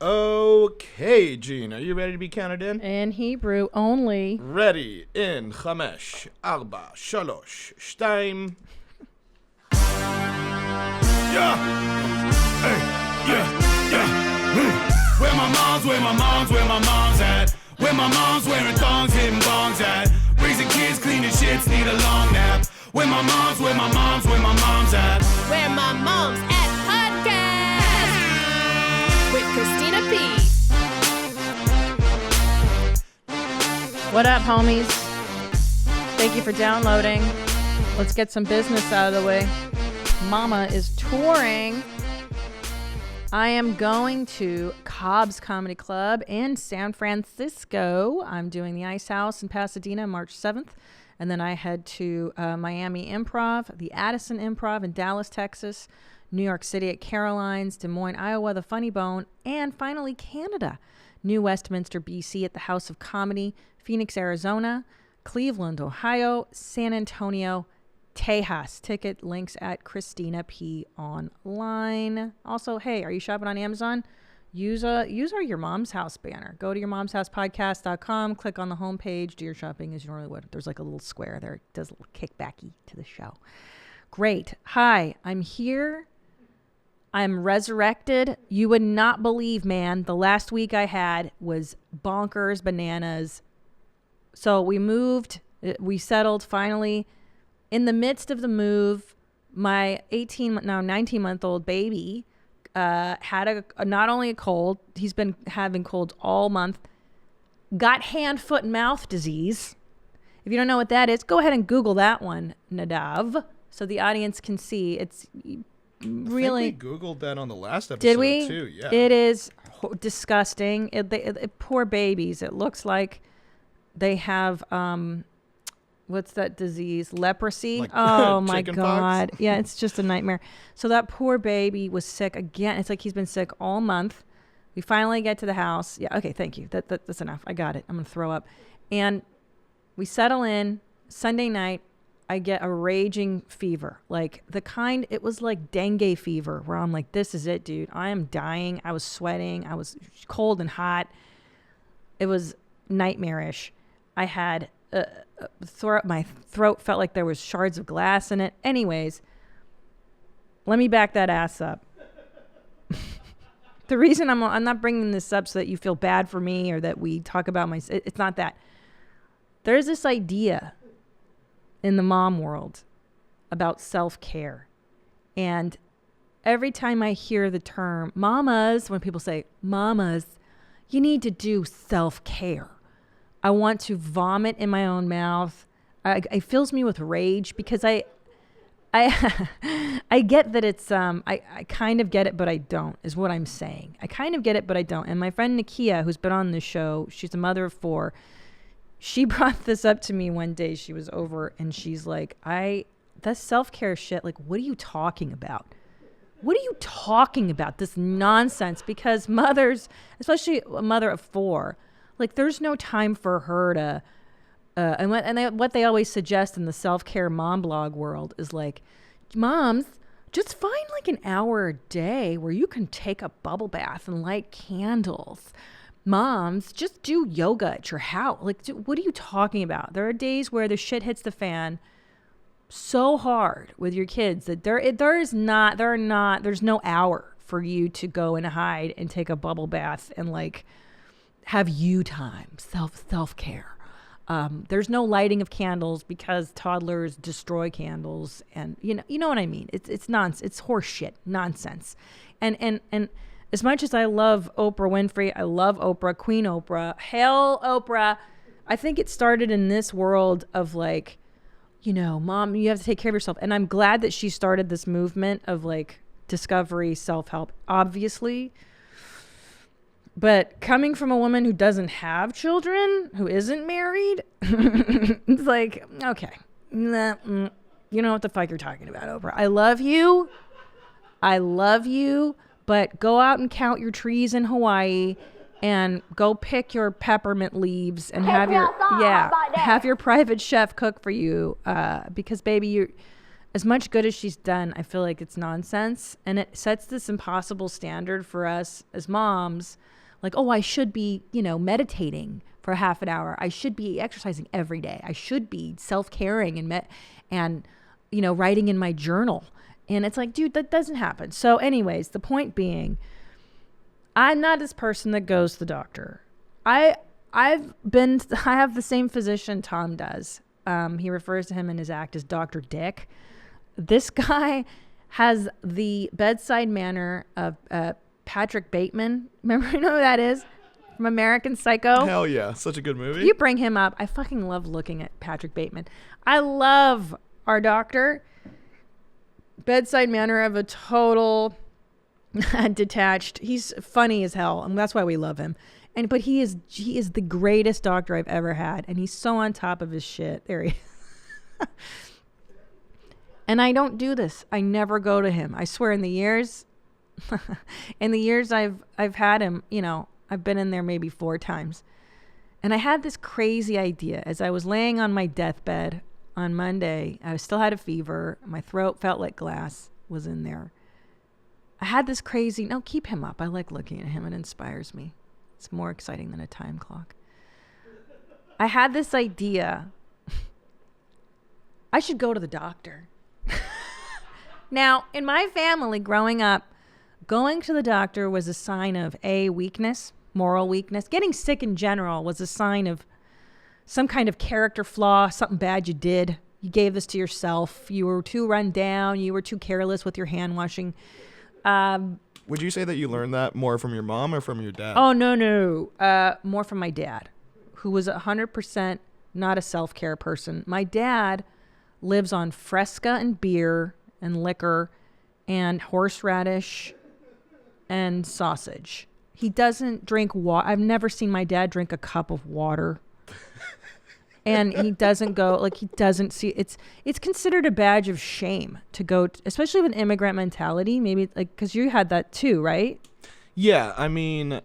Okay, Gene, are you ready to be counted in? In Hebrew only. Ready in 5, 4, 3, 2. Yeah! Hey, yeah! Where my mom's at? Where my mom's wearing thongs, hitting bongs at? Raising kids, cleaning shits, need a long nap. Where my mom's at? Where My Mom's At podcast with Christina P. What up, homies? Thank you for downloading. Let's get some business out of the way. Mama is touring. I am going to Cobb's Comedy Club in San Francisco. I'm doing the Ice House in Pasadena March 7th. And then I head to Miami Improv, the Addison Improv in Dallas, Texas, New York City at Caroline's, Des Moines, Iowa, the Funny Bone, and finally Canada, New Westminster, BC at the House of Comedy, Phoenix, Arizona, Cleveland, Ohio, San Antonio, Tejas. Ticket links at Christina P online. Also, hey, are you shopping on Amazon? Use our Your Mom's House banner. Go to yourmomshousepodcast.com, click on the homepage, do your shopping as you normally would. There's like a little square there. It does a little kickbacky to the show. Great. Hi, I'm here. I'm resurrected. You would not believe, man. The last week I had was bonkers bananas. So we moved. We settled finally. In the midst of the move, my 19-month-old baby had not only a cold, he's been having colds all month, got hand, foot, and mouth disease. If you don't know what that is, go ahead and Google that one, Nadav, so the audience can see. It's really... I think we Googled that on the last episode, did we? Too. Yeah. It is disgusting. Poor babies. It looks like they have... what's that disease? Leprosy? Like, oh my God. Pox? Yeah, it's just a nightmare. So that poor baby was sick again. It's like he's been sick all month. We finally get to the house. Yeah, okay, thank you. That's enough. I got it. I'm going to throw up. And we settle in. Sunday night, I get a raging fever. Like the kind, it was like dengue fever where I'm like, this is it, dude. I am dying. I was sweating. I was cold and hot. It was nightmarish. I had... my throat felt like there was shards of glass in it. Anyways, let me back that ass up. The reason I'm not bringing this up so that you feel bad for me or that we talk about it's not that. There's this idea in the mom world about self-care. And every time I hear the term mamas, when people say mamas, you need to do self-care. I want to vomit in my own mouth. It fills me with rage because I get that it's, I kind of get it, but I don't, is what I'm saying. I kind of get it, but I don't. And my friend Nakia, who's been on the show, she's a mother of 4. She brought this up to me one day. She was over and she's like, that's self-care shit. Like, what are you talking about? What are you talking about? This nonsense? Because mothers, especially a mother of 4, like, there's no time for her to, what they always suggest in the self-care mom blog world is like, moms, just find like an hour a day where you can take a bubble bath and light candles. Moms, just do yoga at your house. Like, what are you talking about? There are days where the shit hits the fan so hard with your kids that there's no hour for you to go and hide and take a bubble bath and like, have you time, self-care. There's no lighting of candles because toddlers destroy candles, and you know what I mean. It's nonsense. It's horse shit, nonsense. And as much as I love Oprah Winfrey, I love Oprah, Queen Oprah, hail Oprah. I think it started in this world of like, mom, you have to take care of yourself. And I'm glad that she started this movement of like discovery, self-help, obviously. But coming from a woman who doesn't have children, who isn't married, it's like, okay, you know what the fuck you're talking about, Oprah. I love you, but go out and count your trees in Hawaii and go pick your peppermint leaves and have your private chef cook for you. Because baby, as much good as she's done, I feel like it's nonsense. And it sets this impossible standard for us as moms. Like, oh, I should be, meditating for half an hour. I should be exercising every day. I should be self-caring and writing in my journal. And it's like, dude, that doesn't happen. So anyways, the point being, I'm not this person that goes to the doctor. I have the same physician Tom does. He refers to him in his act as Dr. Dick. This guy has the bedside manner of Patrick Bateman. Remember, who that is? From American Psycho? Hell yeah. Such a good movie. You bring him up. I fucking love looking at Patrick Bateman. I love our doctor. Bedside manner of a total detached. He's funny as hell, and that's why we love him. But he is the greatest doctor I've ever had, and he's so on top of his shit. There he is. And I don't do this. I never go to him. I swear, in the years I've had him, I've been in there maybe 4 times. And I had this crazy idea as I was laying on my deathbed on Monday. I still had a fever. My throat felt like glass was in there. I had this crazy, no, keep him up. I like looking at him. It inspires me. It's more exciting than a time clock. I had this idea. I should go to the doctor. Now, in my family growing up, going to the doctor was a sign of weakness, moral weakness. Getting sick in general was a sign of some kind of character flaw, something bad you did. You gave this to yourself. You were too run down. You were too careless with your hand washing. Would you say that you learned that more from your mom or from your dad? Oh, no. More from my dad, who was 100% not a self-care person. My dad lives on Fresca and beer and liquor and horseradish and sausage. He doesn't drink water. I've never seen my dad drink a cup of water. And he doesn't go, he doesn't see, it's considered a badge of shame to go, especially with immigrant mentality, maybe because you had that too, right? Yeah, I mean,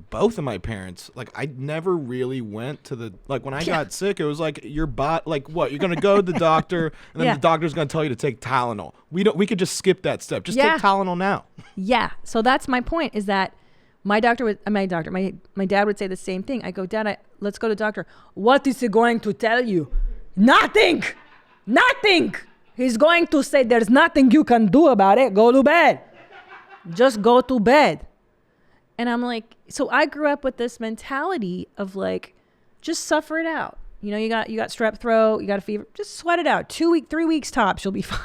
both of my parents, I never really went to the, when I got sick, it was your what, you're going to go to the doctor and then the doctor's going to tell you to take Tylenol. We could just skip that step. Just take Tylenol now. Yeah. So that's my point, is that my dad would say the same thing. I go, Dad, let's go to the doctor. What is he going to tell you? Nothing. He's going to say there's nothing you can do about it. Go to bed. Just go to bed. And I'm like, so I grew up with this mentality of just suffer it out. You got strep throat, you got a fever, just sweat it out. 3 weeks tops, you'll be fine.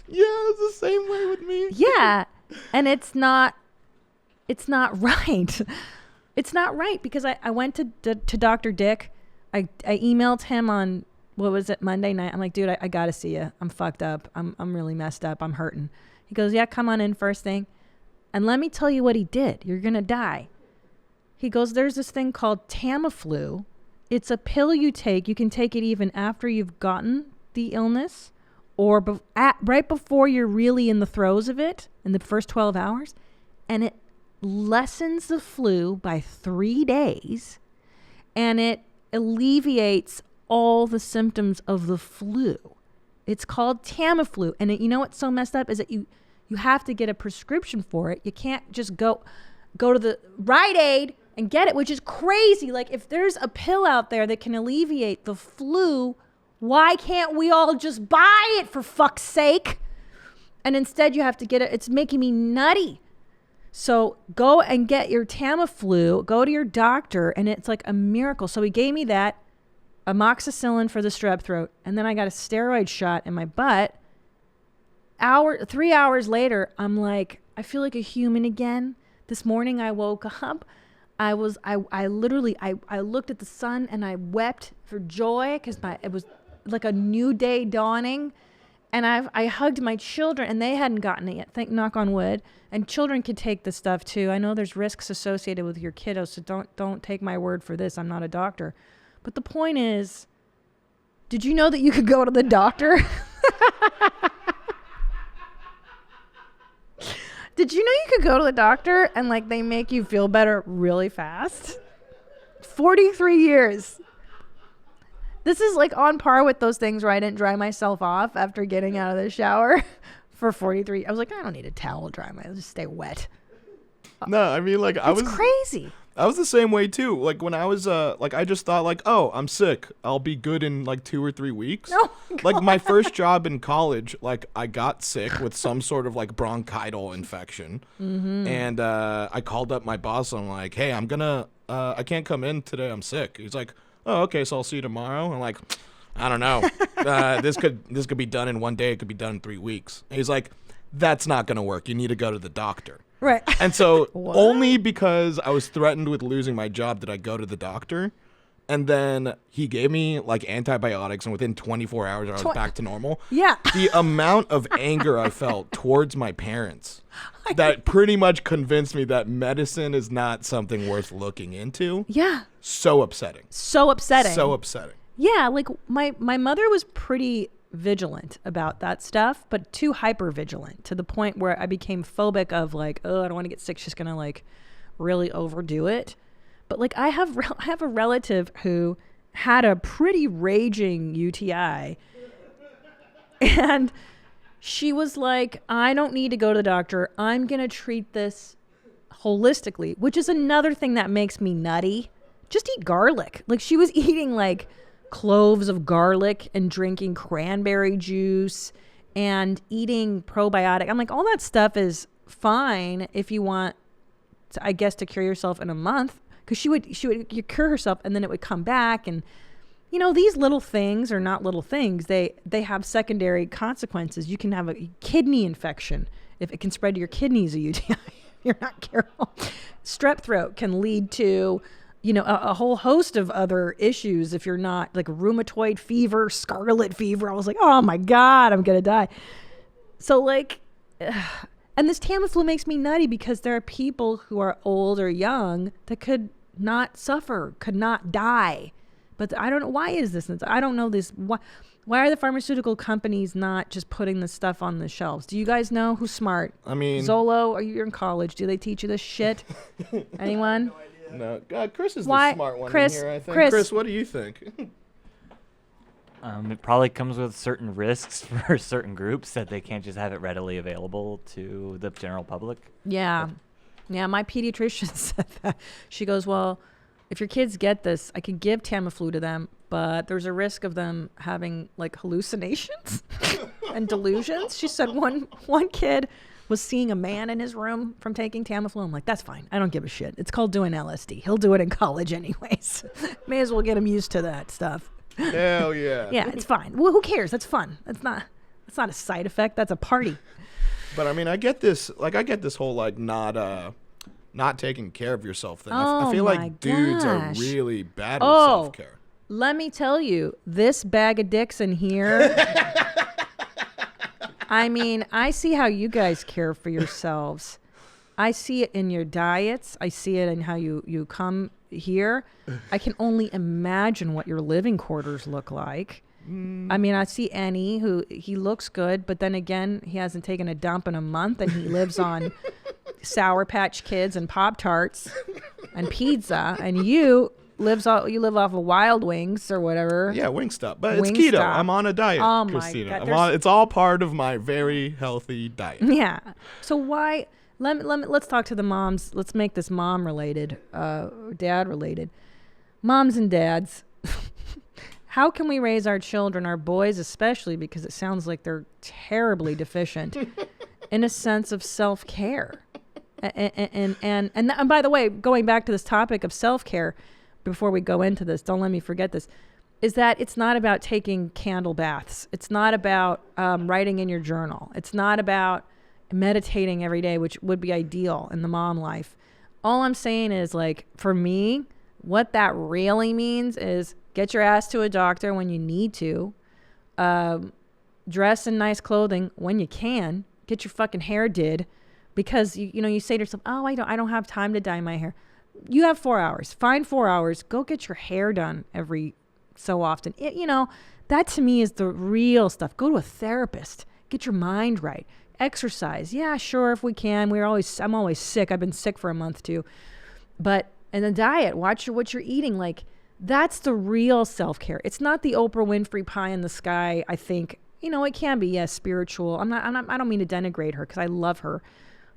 Yeah, it's the same way with me. Yeah. And it's not right. It's not right, because I went to Dr. Dick. I emailed him on, Monday night. I'm like, dude, I got to see you. I'm fucked up. I'm really messed up. I'm hurting. He goes, yeah, come on in first thing. And let me tell you what he did. You're going to die. He goes, there's this thing called Tamiflu. It's a pill you take. You can take it even after you've gotten the illness or right before you're really in the throes of it, in the first 12 hours. And it lessens the flu by 3 days. And it alleviates all the symptoms of the flu. It's called Tamiflu. And you know what's so messed up is that you have to get a prescription for it. You can't just go to the Rite Aid and get it, which is crazy. If there's a pill out there that can alleviate the flu, why can't we all just buy it, for fuck's sake? And instead you have to get it. It's making me nutty. So go and get your Tamiflu, go to your doctor, and it's like a miracle. So he gave me that, amoxicillin for the strep throat, and then I got a steroid shot in my butt. 3 hours later, I'm like, I feel like a human again. This morning I woke up. I literally looked at the sun and I wept for joy, because it was like a new day dawning. And I hugged my children, and they hadn't gotten it yet. Knock on wood. And children can take this stuff too. I know there's risks associated with your kiddos, so don't take my word for this. I'm not a doctor. But the point is, did you know that you could go to the doctor? Did you know you could go to the doctor and they make you feel better really fast? 43 years. This is like on par with those things where I didn't dry myself off after getting out of the shower for 43. I was like, I don't need a towel to dry myself. I'll just stay wet. No, I mean, like, It's crazy. I was the same way too. Like when I was like I just thought like, oh, I'm sick. I'll be good in like 2 or 3 weeks. Oh my God. Like my first job in college, like I got sick with some sort of like bronchital infection. And I called up my boss and I'm like, hey, I can't come in today. I'm sick. He's like, oh, okay, so I'll see you tomorrow. I'm like, I don't know. This could be done in 1 day. It could be done in 3 weeks. And he's like, that's not going to work. You need to go to the doctor. Right. And so only because I was threatened with losing my job did I go to the doctor. And then he gave me like antibiotics, and within 24 hours I was back to normal. Yeah. The amount of anger I felt towards my parents that pretty much convinced me that medicine is not something worth looking into. Yeah. So upsetting. So upsetting. So upsetting. Yeah, like my mother was pretty vigilant about that stuff, but too hyper vigilant to the point where I became phobic of like, oh, I don't want to get sick. She's gonna like really overdo it. But like I have a relative who had a pretty raging UTI, and she was like, I don't need to go to the doctor. I'm gonna treat this holistically, which is another thing that makes me nutty. Just eat garlic. Like she was eating like cloves of garlic and drinking cranberry juice and eating probiotic. I'm like, all that stuff is fine if you want to, I guess, to cure yourself in a month, because she would cure herself and then it would come back. And you know, these little things are not little things. They have secondary consequences. You can have a kidney infection if it can spread to your kidneys, a UTI. You're not careful. Strep throat can lead to, you know, a whole host of other issues if you're not, like rheumatoid fever, scarlet fever. I was like, oh my God, I'm going to die. So like, and this Tamiflu makes me nutty because there are people who are old or young that could not suffer, could not die. But I don't know, why is this? I don't know this. Why are the pharmaceutical companies not just putting this stuff on the shelves? Do you guys know who's smart? I mean, Zolo, you're in college. Do they teach you this shit? Anyone? No, God, Chris is the smart one in here, I think. Chris, what do you think? It probably comes with certain risks for certain groups that they can't just have it readily available to the general public. Yeah. Yeah, my pediatrician said that. She goes, well, if your kids get this, I could give Tamiflu to them, but there's a risk of them having like hallucinations and delusions. She said one kid was seeing a man in his room from taking Tamiflu. I'm like, that's fine. I don't give a shit. It's called doing LSD. He'll do it in college anyways. May as well get him used to that stuff. Hell yeah. Yeah, it's fine. Well, who cares? That's fun. That's not a side effect. That's a party. But I mean, I get this whole like not taking care of yourself thing. I feel like dudes are really bad with self-care. Let me tell you, this bag of dicks in here. I mean, I see how you guys care for yourselves. I see it in your diets. I see it in how you come here. I can only imagine what your living quarters look like. I mean, I see Annie, who he looks good, but then again, he hasn't taken a dump in a month, and he lives on Sour Patch Kids and Pop-Tarts and pizza, and you live off of Wild Wings or whatever. Yeah, Wingstop, but it's keto. I'm on a diet, oh Christina. My God, it's all part of my very healthy diet. Yeah. So why? Let's talk to the moms. Let's make this mom related, dad related. Moms and dads. How can we raise our children, our boys especially, because it sounds like they're terribly deficient, in a sense of self-care? And by the way, going back to this topic of self-care, before we go into this, don't let me forget this, is that it's not about taking candle baths. It's not about writing in your journal. It's not about meditating every day, which would be ideal in the mom life. All I'm saying is, like, for me, what that really means is get your ass to a doctor when you need to, dress in nice clothing when you can, get your fucking hair did, because you say to yourself, oh, I don't have time to dye my hair. You have 4 hours. Find 4 hours. Go get your hair done every so often. That to me is the real stuff. Go to a therapist. Get your mind right. Exercise. Yeah, sure, if we can. I'm always sick. I've been sick for a month too. And the diet. Watch what you're eating. Like, That's the real self-care. It's not the Oprah Winfrey pie in the sky. I think, it can be, yes, spiritual. I don't mean to denigrate her because I love her,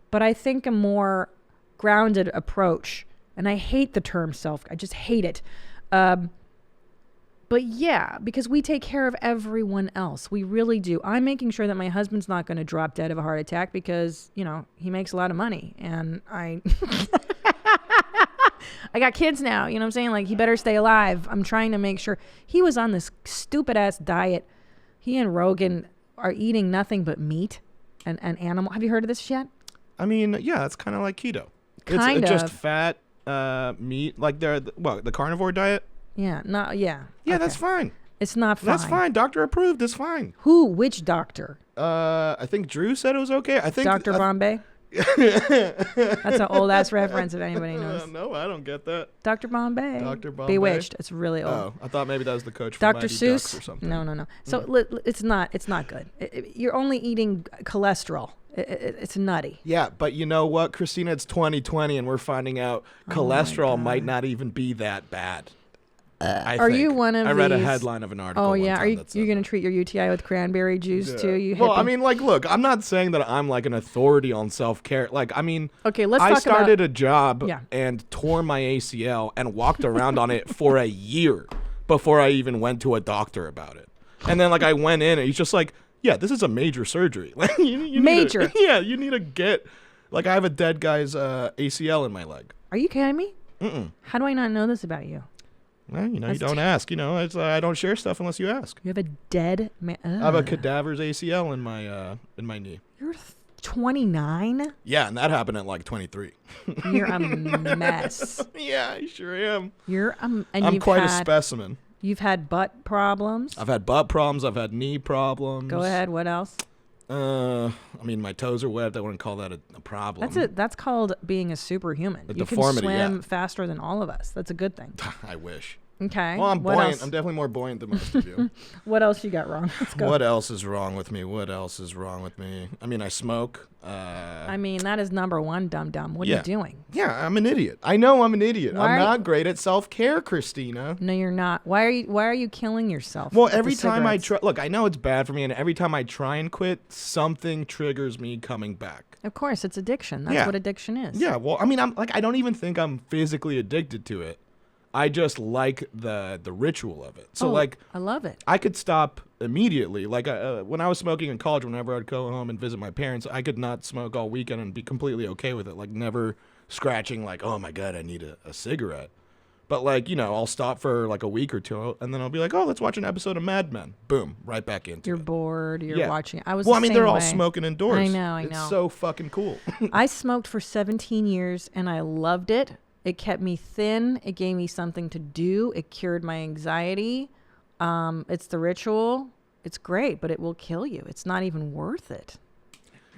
but I think a more grounded approach, and I hate the term I just hate it. But yeah, because we take care of everyone else. We really do. I'm making sure that my husband's not going to drop dead of a heart attack because, he makes a lot of money. And I got kids now, you know what I'm saying? Like, he better stay alive. I'm trying to make sure. He was on this stupid-ass diet. He and Rogan are eating nothing but meat and animal. Have you heard of this yet? I mean, yeah, it's kind of like keto. Kind it's of. just fat meat. Like, the carnivore diet? Yeah, Yeah, okay. that's fine. It's not fine. That's fine. Doctor approved. It's fine. Who? Which doctor? I think Drew said it was okay. I think Dr. Bombay? That's an old ass reference if anybody knows. No, I don't get that. Dr. Bombay. Dr. Bombay. Bewitched. It's really old. Oh, I thought maybe that was the coach from Dr. Mighty Ducks Seuss. or something. No. So it's not good. You're only eating cholesterol. It's nutty. Yeah, but you know what, Christina? It's 2020, and we're finding out cholesterol might not even be that bad. Are you one of I read a these- headline of an article. Oh one yeah. time Are you that said going that. to treat your UTI with cranberry juice too? You Well, hippie? I mean, like, look, I'm not saying that I'm like an authority on self-care. Like, I mean, Okay, let's I talk about- started a job Yeah. and tore my ACL and walked around on it for a year before I even went to a doctor about it. And then, like, I went in and he's just like, yeah, this is a major surgery. Like, you Major. Yeah, you need to get, like, I have a dead guy's ACL in my leg. Are you kidding me? How do I not know this about you? Well, you That's don't ask. It's, I don't share stuff unless you ask. You have a dead man. I have a cadaver's ACL in my knee. You're 29. Yeah, and that happened at like 23. You're a mess. Yeah, I sure am. And I'm quite a specimen. You've had butt problems. I've had butt problems. I've had knee problems. Go ahead. What else? I mean, my toes are webbed. I wouldn't call that a problem. That's it. That's called being a superhuman. A You deformity, can swim yeah. faster than all of us. That's a good thing. I wish. Okay. Well, I'm what buoyant. else? I'm definitely more buoyant than most of you. What else you got wrong? Let's go. What else is wrong with me? I mean, I smoke. I mean, that is number one, dum-dum. What are Yeah. you doing? Yeah, I'm an idiot. I know I'm an idiot. Why I'm are not great at self-care, Christina. No, you're not. Why are you killing yourself? Well, with the every time I cigarettes? try, look, I know it's bad for me, and every time I try and quit, something triggers me coming back. Of course, it's addiction. That's Yeah. what addiction is. Yeah, well, I mean, I don't even think I'm physically addicted to it. I just like the ritual of it. So, like, I love it. I could stop immediately. Like, when I was smoking in college, whenever I'd go home and visit my parents, I could not smoke all weekend and be completely okay with it. Like, never scratching, like, oh my God, I need a cigarette. But, like, I'll stop for like a week or two, and then I'll be like, oh, let's watch an episode of Mad Men. Boom, right back into You're it. bored. You're Yeah. watching. I was. Well, the I mean, same they're all way. smoking indoors. I know. It's so fucking cool. I smoked for 17 years and I loved it. It kept me thin. It gave me something to do. It cured my anxiety. It's the ritual. It's great, but it will kill you. It's not even worth it.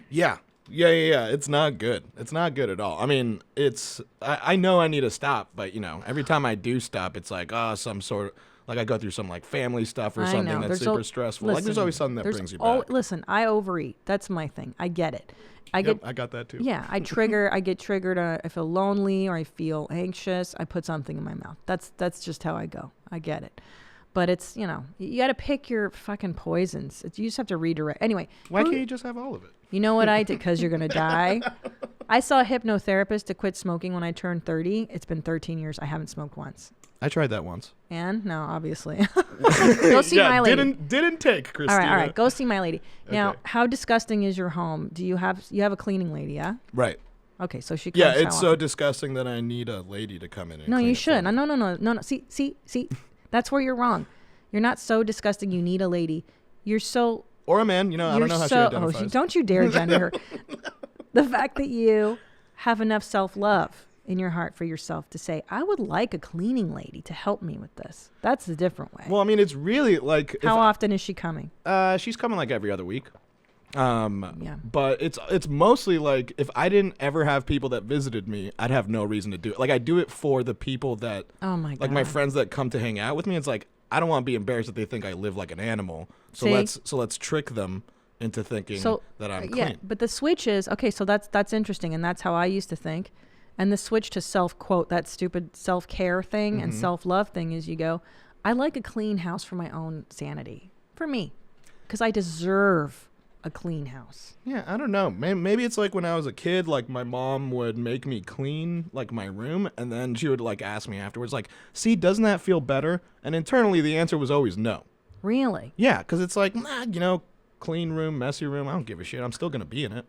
Yeah. It's not good. It's not good at all. I mean, I know I need to stop, but every time I do stop, it's like, some sort of, like I go through some like family stuff or I something know. that's super stressful. Like there's always something that brings you back. Listen, I overeat. That's my thing. I get it. I got that too. Yeah, I get triggered. I feel lonely or I feel anxious. I put something in my mouth. That's just how I go. I get it. But it's, you got to pick your fucking poisons. You just have to redirect. Anyway. Why can't you just have all of it? You know what I did? Because you're going to die. I saw a hypnotherapist to quit smoking when I turned 30. It's been 13 years. I haven't smoked once. I tried that once. And? No, obviously. Go see my lady. Didn't take, Christina. All right. Go see my lady. Now, Okay. how disgusting is your home? Do you have a cleaning lady, yeah? Right. Okay, so she comes. Yeah, it's how so often? disgusting that I need a lady to come in and No, clean you it for should. me. No. See. That's where you're wrong. You're not so disgusting. You need a lady. You're so. Or a man, I don't know how she identifies. Don't you dare gender her. The fact that you have enough self-love in your heart for yourself to say, I would like a cleaning lady to help me with this. That's the different way. Well, I mean, it's really like How often is she coming? she's coming like every other week. Yeah. But it's mostly like if I didn't ever have people that visited me, I'd have no reason to do it. Like I do it for the people that Oh my God. like my friends that come to hang out with me. It's like I don't want to be embarrassed that they think I live like an animal. So See? let's trick them into thinking that I'm clean. Yeah, but the switch is okay. So that's interesting, and that's how I used to think. And the switch to self-quote, that stupid self-care thing and self-love thing is you go, I like a clean house for my own sanity. For me. Because I deserve a clean house. Yeah, I don't know. Maybe it's like when I was a kid, like my mom would make me clean like my room, and then she would like ask me afterwards, like, see, doesn't that feel better? And internally the answer was always no. Really? Yeah, because it's like, clean room, messy room, I don't give a shit. I'm still going to be in it.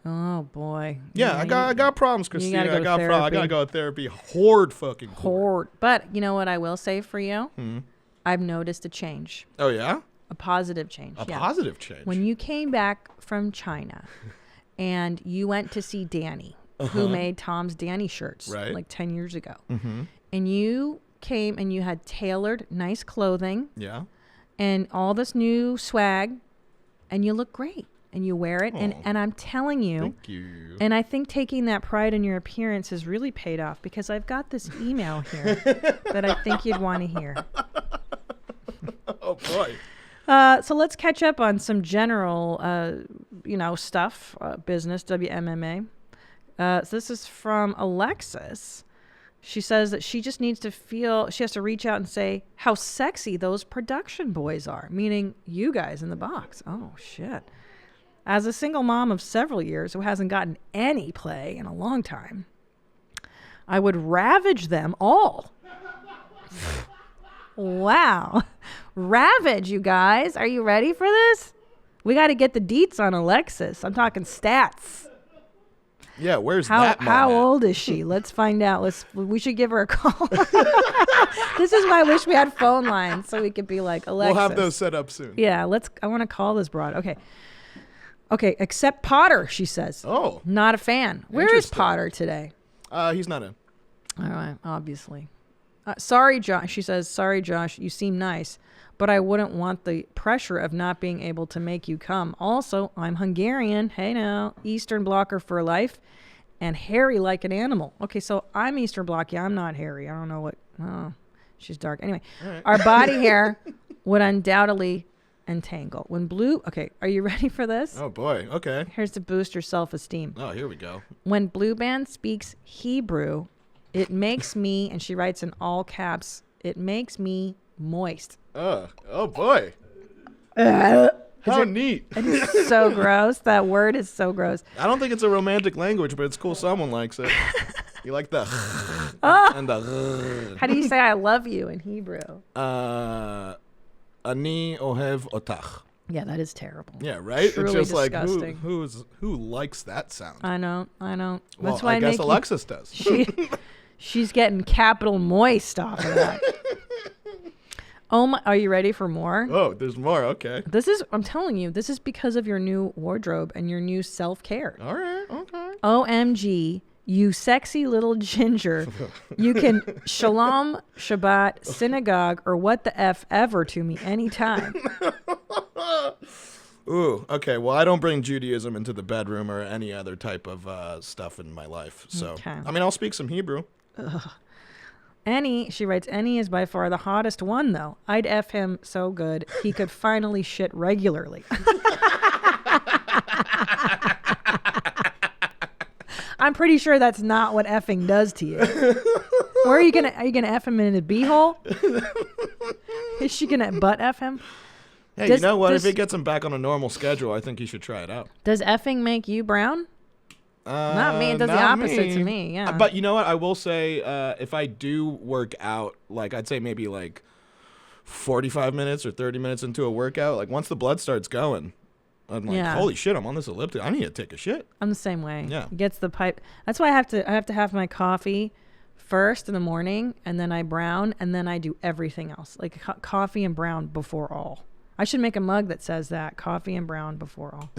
Oh, boy. Yeah, I got problems, Christina. gotta go to I got to go to therapy. Horde. But you know what I will say for you? I've noticed a change. Oh, yeah? A positive change. Positive change. When you came back from China and you went to see Danny, who made Tom's Danny shirts like 10 years ago. And you came and you had tailored nice clothing. Yeah. And all this new swag. And you look great. And you wear it. And I'm telling you. Thank you. And I think taking that pride in your appearance has really paid off because I've got this email here that I think you'd want to hear. Oh, boy. So let's catch up on some general, stuff, business, WMMA. So this is from Alexis. She says that she just needs to she has to reach out and say how sexy those production boys are, meaning you guys in the box. Oh, shit. As a single mom of several years who hasn't gotten any play in a long time, I would ravage them all. Wow. Ravage, you guys. Are you ready for this? We got to get the deets on Alexis. I'm talking stats. Yeah, where's that mom How at? old is she? Let's find out. We should give her a call. This is why I wish we had phone lines so we could be like, Alexis. We'll have those set up soon. Yeah, I want to call this broad. Okay, except Potter, she says. Oh. Not a fan. Where is Potter today? He's not in. All right, obviously. Sorry, Josh. She says, sorry, Josh, you seem nice, but I wouldn't want the pressure of not being able to make you come. Also, I'm Hungarian. Hey now, Eastern Blocker for life, and hairy like an animal. Okay, so I'm Eastern Bloc. Yeah, I'm not hairy. I don't know what. Oh, she's dark. Anyway, right. Our body hair would undoubtedly entangle. When blue. Okay, are you ready for this? Oh boy. Okay. Here's to boost your self-esteem. Oh, here we go. When Blue Band speaks Hebrew, it makes me, and she writes in all caps, it makes me moist. Oh boy. How neat. It is so gross. That word is so gross. I don't think it's a romantic language, but it's cool someone likes it. You like the and the How do you say I love you in Hebrew? Ani ohev otach. Yeah, that is terrible. Yeah, right? Truly it's just disgusting. like who likes that sound? I know. Well, That's why I guess Alexis does. She's getting capital moist off of that. Oh my, are you ready for more? Oh, there's more. Okay. I'm telling you, this is because of your new wardrobe and your new self-care. All right. Okay. OMG, you sexy little ginger. You can shalom, Shabbat, synagogue, or what the F ever to me anytime. Ooh, okay. Well, I don't bring Judaism into the bedroom or any other type of stuff in my life. So, okay. I mean, I'll speak some Hebrew. Ugh. She writes, Annie is by far the hottest one, though. I'd F him so good, he could finally shit regularly. I'm pretty sure that's not what effing does to you. Where are you gonna F him in the beehole? Is she gonna butt F him? Hey, you know what? If it gets him back on a normal schedule, I think he should try it out. Does effing make you brown? Not me. It does the opposite to me. Yeah. But you know what? I will say, if I do work out, like I'd say maybe like 45 minutes or 30 minutes into a workout, like once the blood starts going, I'm like, holy shit, I'm on this elliptical. I need to take a shit. I'm the same way. Yeah. It gets the pipe. That's why I have to have my coffee first in the morning, and then I brown, and then I do everything else. Like coffee and brown before all. I should make a mug that says that. Coffee and brown before all.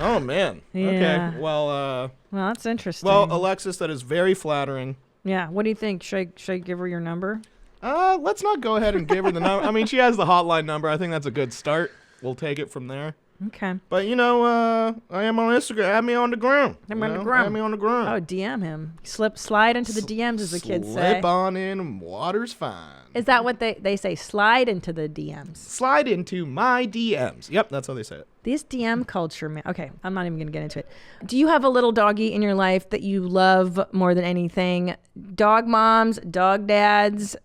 Oh, man. Yeah. Okay. Well, that's interesting. Well, Alexis, that is very flattering. Yeah. What do you think? Should I give her your number? Let's not go ahead and give her the number. I mean, she has the hotline number. I think that's a good start. We'll take it from there. Okay. But I am on Instagram. Add me on the ground. I'm on the ground. Add me on the ground. Oh, DM him. Slide into the DMs, as the kids say. Slip on in, water's fine. Is that what they say? Slide into the DMs. Slide into my DMs. Yep, that's how they say it. This DM culture, man. Okay, I'm not even going to get into it. Do you have a little doggy in your life that you love more than anything? Dog moms, dog dads.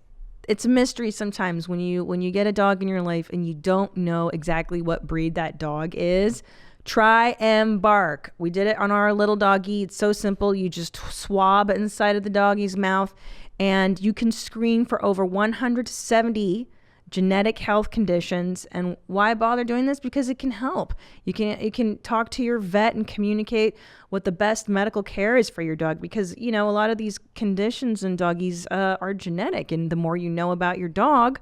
It's a mystery sometimes when you get a dog in your life and you don't know exactly what breed that dog is. Try Embark. We did it on our little doggy. It's so simple. You just swab inside of the doggy's mouth and you can screen for over 170 genetic health conditions. And why bother doing this? Because it can help. You can talk to your vet and communicate what the best medical care is for your dog, because a lot of these conditions in doggies are genetic, and the more you know about your dog,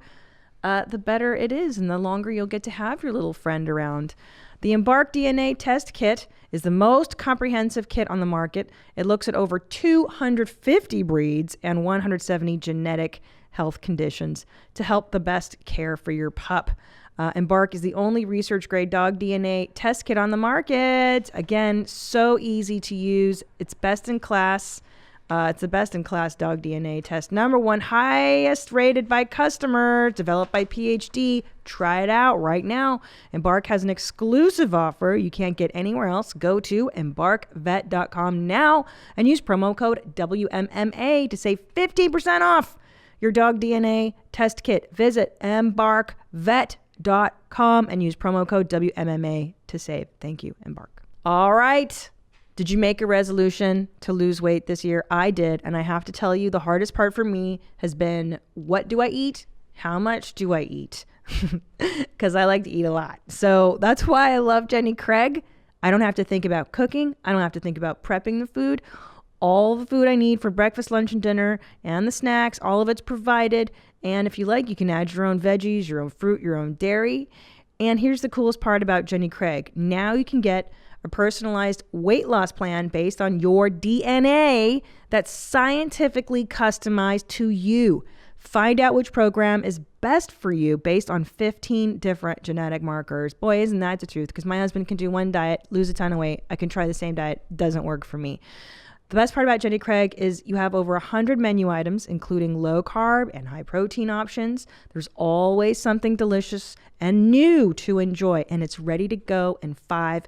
the better it is, and the longer you'll get to have your little friend around. The Embark DNA Test Kit is the most comprehensive kit on the market. It looks at over 250 breeds and 170 genetic health conditions to help the best care for your pup. Embark is the only research-grade dog DNA test kit on the market. Again, so easy to use. It's best in class. It's the best-in-class dog DNA test. #1, highest rated by customers, developed by PhD. Try it out right now. Embark has an exclusive offer you can't get anywhere else. Go to embarkvet.com now and use promo code WMMA to save 15% off your dog DNA test kit. Visit embarkvet.com and use promo code WMMA to save. Thank you, Embark. All right. Did you make a resolution to lose weight this year? I did. And I have to tell you, the hardest part for me has been, what do I eat? How much do I eat? Because I like to eat a lot. So that's why I love Jenny Craig. I don't have to think about cooking. I don't have to think about prepping the food. All the food I need for breakfast, lunch, and dinner, and the snacks, all of it's provided. And if you like, you can add your own veggies, your own fruit, your own dairy. And here's the coolest part about Jenny Craig. Now you can get a personalized weight loss plan based on your DNA that's scientifically customized to you. Find out which program is best for you based on 15 different genetic markers. Boy, isn't that the truth? Because my husband can do one diet, lose a ton of weight. I can try the same diet. Doesn't work for me. The best part about Jenny Craig is you have over 100 menu items, including low carb and high protein options. There's always something delicious and new to enjoy, and it's ready to go in 5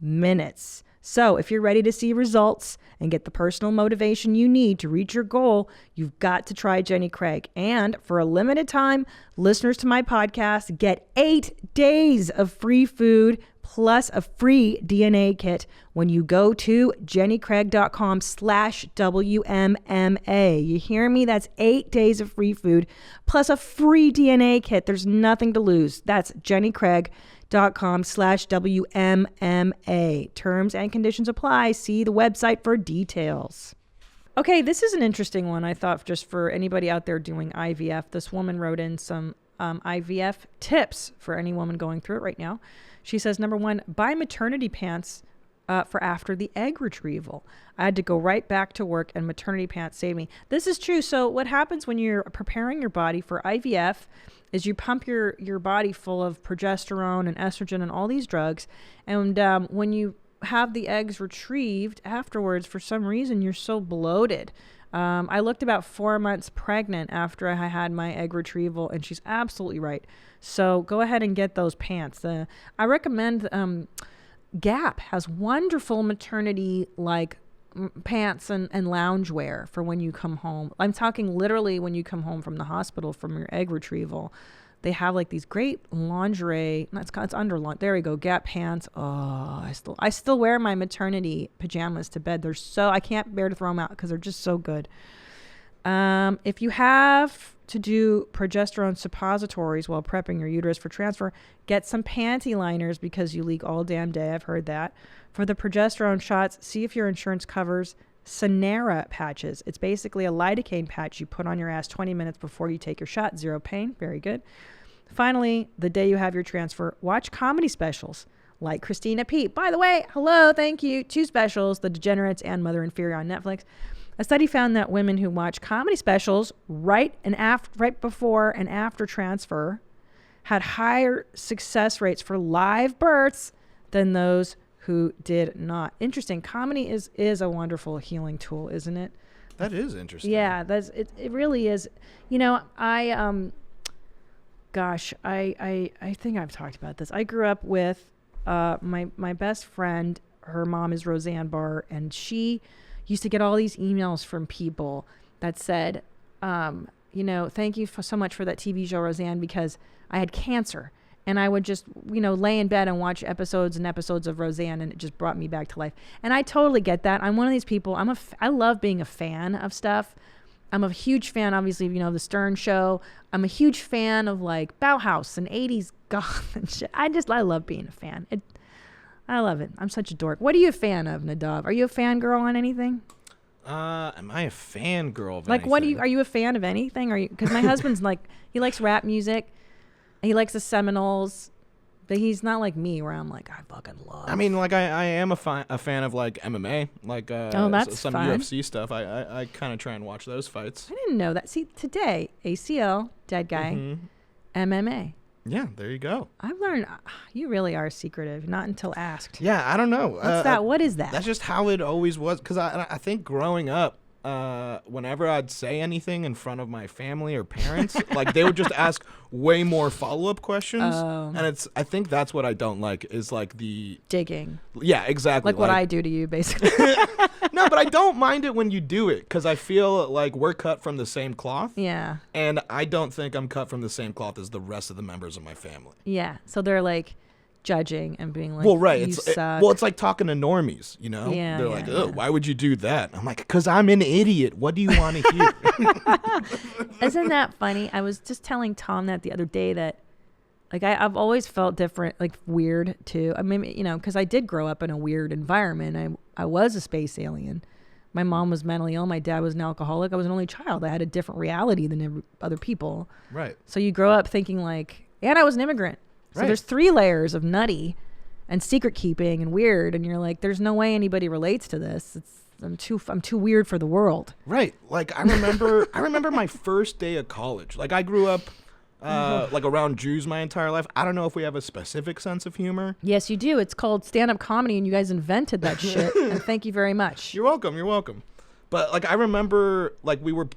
minutes. So if you're ready to see results and get the personal motivation you need to reach your goal, you've got to try Jenny Craig. And for a limited time, listeners to my podcast get 8 days of free food plus a free DNA kit when you go to jennycraig.com/WMMA. You hear me? That's 8 days of free food plus a free DNA kit. There's nothing to lose. That's jennycraig.com/WMMA. Terms and conditions apply. See the website for details. Okay, this is an interesting one, I thought, just for anybody out there doing IVF. This woman wrote in some IVF tips for any woman going through it right now. She says, #1, buy maternity pants for after the egg retrieval. I had to go right back to work and maternity pants saved me. This is true. So what happens when you're preparing your body for IVF is you pump your body full of progesterone and estrogen and all these drugs. And when you have the eggs retrieved afterwards, for some reason, you're so bloated. I looked about 4 months pregnant after I had my egg retrieval, and she's absolutely right. So go ahead and get those pants. I recommend Gap has wonderful maternity pants and loungewear for when you come home. I'm talking literally when you come home from the hospital from your egg retrieval. They have these great lingerie. It's under. There we go. Gap pants. Oh, I still wear my maternity pajamas to bed. I can't bear to throw them out because they're just so good. If you have to do progesterone suppositories while prepping your uterus for transfer, get some panty liners because you leak all damn day. I've heard that. For the progesterone shots, see if your insurance covers Sanara patches. It's basically a lidocaine patch you put on your ass 20 minutes before you take your shot. Zero pain. Very good. Finally, the day you have your transfer, watch comedy specials like Christina P. By the way, hello, thank you. 2 specials, The Degenerates and Mother Inferior on Netflix. A study found that women who watch comedy specials right before and after transfer had higher success rates for live births than those who did not. Interesting. Comedy is a wonderful healing tool, isn't it? That is interesting. Yeah, it really is. You know, I think I've talked about this. I grew up with my best friend. Her mom is Roseanne Barr, and she used to get all these emails from people that said, thank you so much for that TV show, Roseanne, because I had cancer. And I would just, lay in bed and watch episodes and episodes of Roseanne, and it just brought me back to life. And I totally get that. I'm one of these people. I love being a fan of stuff. I'm a huge fan, obviously, the Stern Show. I'm a huge fan of like Bauhaus and 80s goth and shit. I love being a fan. I love it. I'm such a dork. What are you a fan of, Nadav? Are you a fangirl on anything? Am I a fangirl of like, anything? Are you a fan of anything? Because my husband's like, he likes rap music. He likes the Seminoles, but he's not like me where I'm like, I fucking love. I mean, like I am a fan of like MMA, like that's some fun. UFC stuff. I kind of try and watch those fights. I didn't know that. See, today, ACL, dead guy, MMA. Yeah, there you go. I've learned you really are secretive, not until asked. Yeah, I don't know. What's that? What is that? That's just how it always was. Because I think growing up, whenever I'd say anything in front of my family or parents, like they would just ask way more follow-up questions. And I think that's what I don't like is like the digging. Yeah, exactly. Like what I do to you, basically. No, but I don't mind it when you do it because I feel like we're cut from the same cloth. Yeah. And I don't think I'm cut from the same cloth as the rest of the members of my family. Yeah. So they're like judging and being like, well, right. You suck. It's like talking to normies, Yeah. They're like, oh, why would you do that? I'm like, because I'm an idiot. What do you want to hear? Isn't that funny? I was just telling Tom that the other day that like I've always felt different, like weird too. I mean, because I did grow up in a weird environment. I was a space alien. My mom was mentally ill. My dad was an alcoholic. I was an only child. I had a different reality than other people. Right. So you grow up thinking like, and I was an immigrant. So there's 3 layers of nutty and secret keeping and weird. And you're like, there's no way anybody relates to this. I'm too weird for the world. Right. Like I remember my first day of college. Like I grew up like around Jews my entire life. I don't know if we have a specific sense of humor. Yes, you do. It's called stand-up comedy, and you guys invented that shit. And thank you very much. You're welcome. But like I remember like we were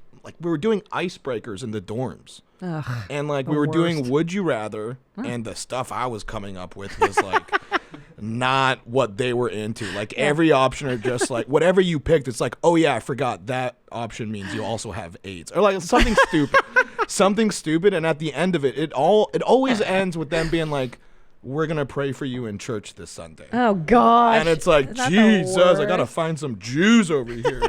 doing icebreakers in the dorms. Ugh, and like we were doing Would You Rather, and the stuff I was coming up with was like not what they were into. Like every option are just like whatever you picked, it's like, oh yeah, I forgot that option means you also have AIDS. Or like something stupid. Something stupid, and at the end of it always ends with them being like, we're gonna pray for you in church this Sunday. Oh gosh. And it's like, Jesus, I gotta find some Jews over here.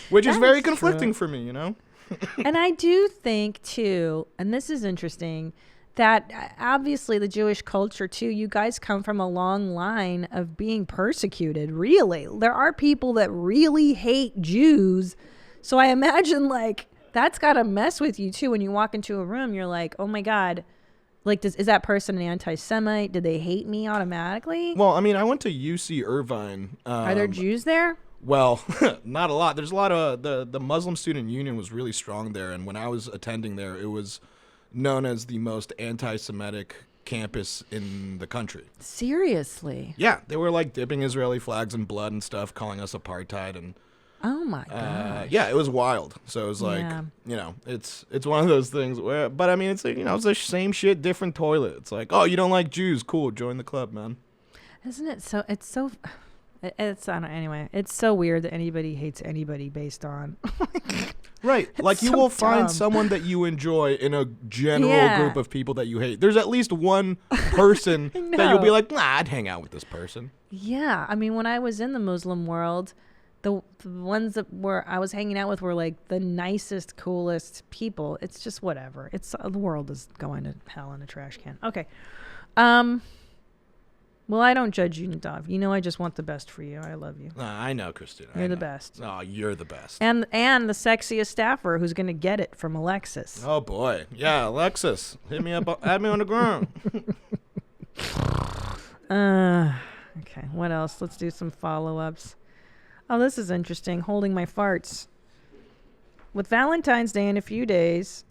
Which is very conflicting for me, And I do think too, and this is interesting, that obviously the Jewish culture too, you guys come from a long line of being persecuted, really. There are people that really hate Jews. So I imagine like that's got to mess with you too. When you walk into a room, you're like, oh my God, like is that person an anti-Semite? Did they hate me automatically? Well, I mean, I went to UC Irvine. Are there Jews there? Well, not a lot. There's a lot of the Muslim Student Union was really strong there. And when I was attending there, it was known as the most anti-Semitic campus in the country. Seriously? Yeah. They were like dipping Israeli flags in blood and stuff, calling us apartheid and oh my god! Yeah, it was wild. So it was like, it's one of those things where, but I mean, it's like, it's the same shit, different toilet. It's like, oh, you don't like Jews? Cool, join the club, man. Isn't it so? It's so. It's I don't know, anyway. It's so weird that anybody hates anybody based on. Right, like you will find someone that you enjoy in a general group of people that you hate. There's at least one person that you'll be like, nah, I'd hang out with this person. Yeah, I mean, when I was in the Muslim world. The ones that I was hanging out with were like the nicest, coolest people. It's just whatever. It's the world is going to hell in a trash can. Okay. Well, I don't judge you, Nadav. I just want the best for you. I love you. I know, Christina. You're the best. Oh, you're the best. And the sexiest staffer who's going to get it from Alexis. Oh boy, yeah, Alexis, hit me up. Add me on the ground. Okay. What else? Let's do some follow-ups. Oh, this is interesting. Holding my farts. With Valentine's Day in a few days,